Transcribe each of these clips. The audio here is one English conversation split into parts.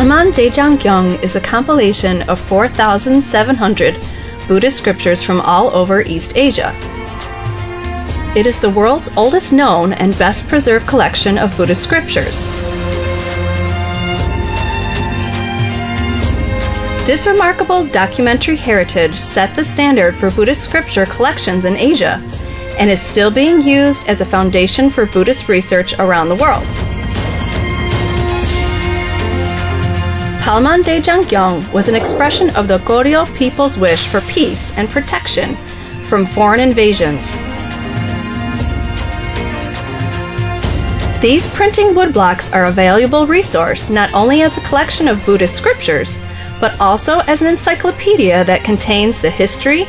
Palmandaejanggyeong is a compilation of 4,700 Buddhist scriptures from all over East Asia. It is the world's oldest known and best preserved collection of Buddhist scriptures. This remarkable documentary heritage set the standard for Buddhist scripture collections in Asia and is still being used as a foundation for Buddhist research around the world. Palmandaejanggyeong was an expression of the Goryeo people's wish for peace and protection from foreign invasions. These printing woodblocks are a valuable resource not only as a collection of Buddhist scriptures, but also as an encyclopedia that contains the history,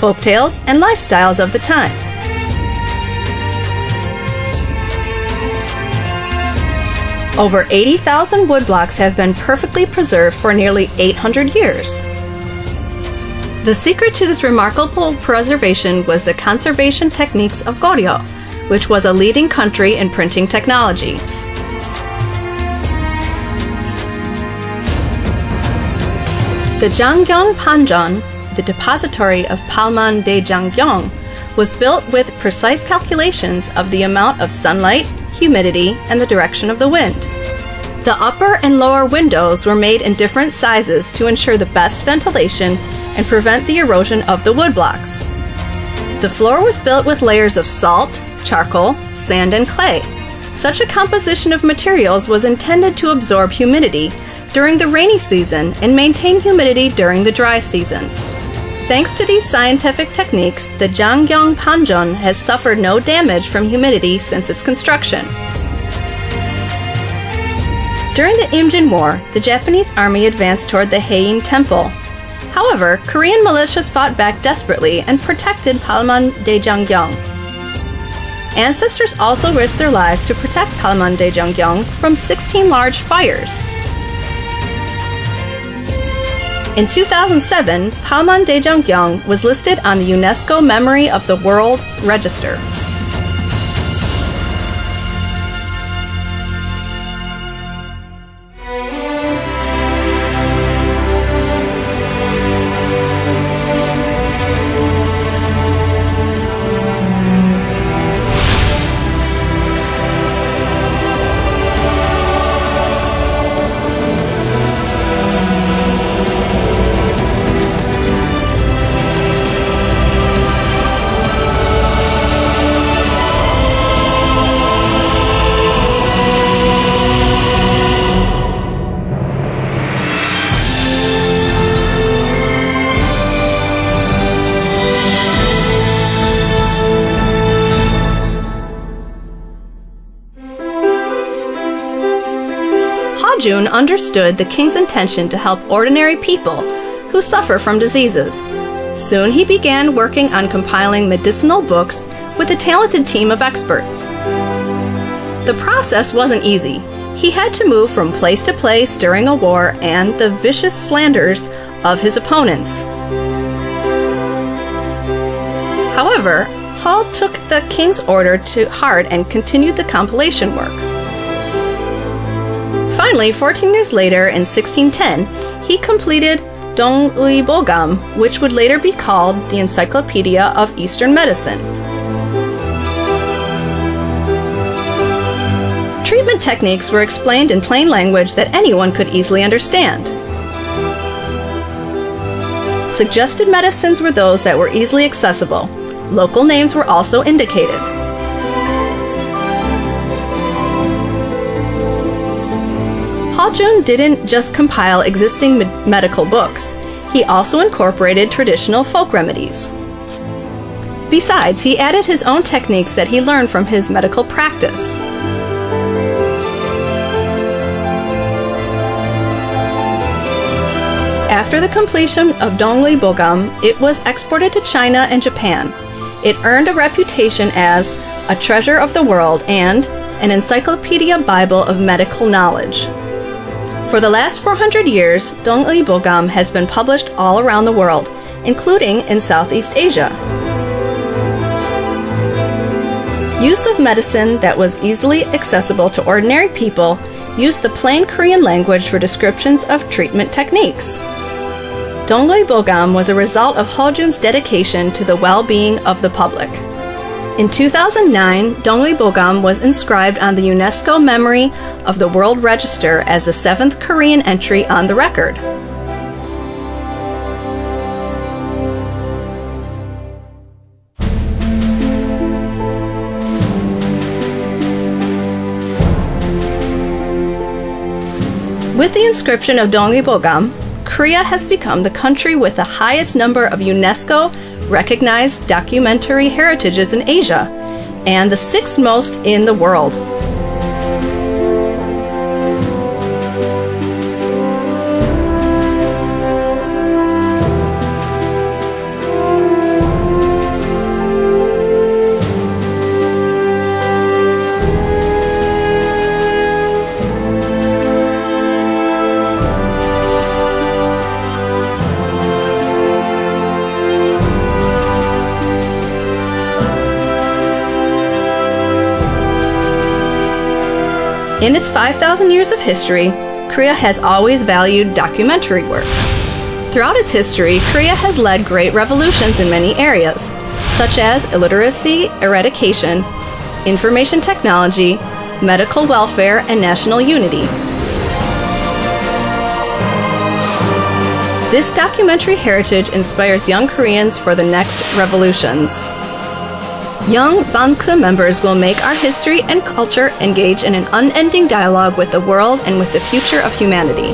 folktales, and lifestyles of the time. Over 80,000 woodblocks have been perfectly preserved for nearly 800 years. The secret to this remarkable preservation was the conservation techniques of Goryeo, which was a leading country in printing technology. The Janggyeong Panjon, the depository of Palmandaejanggyeong, was built with precise calculations of the amount of sunlight, humidity, and the direction of the wind. The upper and lower windows were made in different sizes to ensure the best ventilation and prevent the erosion of the woodblocks. The floor was built with layers of salt, charcoal, sand, and clay. Such a composition of materials was intended to absorb humidity during the rainy season and maintain humidity during the dry season. Thanks to these scientific techniques, the Janggyeong Panjon has suffered no damage from humidity since its construction. During the Imjin War, the Japanese army advanced toward the Heojun Temple. However, Korean militias fought back desperately and protected Palmandaejanggyeong. Ancestors also risked their lives to protect Palmandaejanggyeong from 16 large fires. In 2007, Palmandaejanggyeong was listed on the UNESCO Memory of the World Register. Heojun understood the king's intention to help ordinary people who suffer from diseases. Soon he began working on compiling medicinal books with a talented team of experts. The process wasn't easy. He had to move from place to place during a war and the vicious slanders of his opponents. However, Hall took the king's order to heart and continued the compilation work. Finally, 14 years later, in 1610, he completed Donguibogam, which would later be called the Encyclopedia of Eastern Medicine. Treatment techniques were explained in plain language that anyone could easily understand. Suggested medicines were those that were easily accessible. Local names were also indicated. Heojun didn't just compile existing medical books, he also incorporated traditional folk remedies. Besides, he added his own techniques that he learned from his medical practice. After the completion of Donguibogam, it was exported to China and Japan. It earned a reputation as a treasure of the world and an encyclopedia Bible of medical knowledge. For the last 400 years, Donguibogam has been published all around the world, including in Southeast Asia. Use of medicine that was easily accessible to ordinary people used the plain Korean language for descriptions of treatment techniques. Donguibogam was a result of Heojun's dedication to the well-being of the public. In 2009, Donguibogam was inscribed on the UNESCO Memory of the World Register as the 7th Korean entry on the record. With the inscription of Donguibogam, Korea has become the country with the highest number of UNESCO-recognized documentary heritages in Asia, and the 6th most in the world. In its 5,000 years of history, Korea has always valued documentary work. Throughout its history, Korea has led great revolutions in many areas, such as illiteracy eradication, information technology, medical welfare, and national unity. This documentary heritage inspires young Koreans for the next revolutions. Young Banku members will make our history and culture engage in an unending dialogue with the world and with the future of humanity.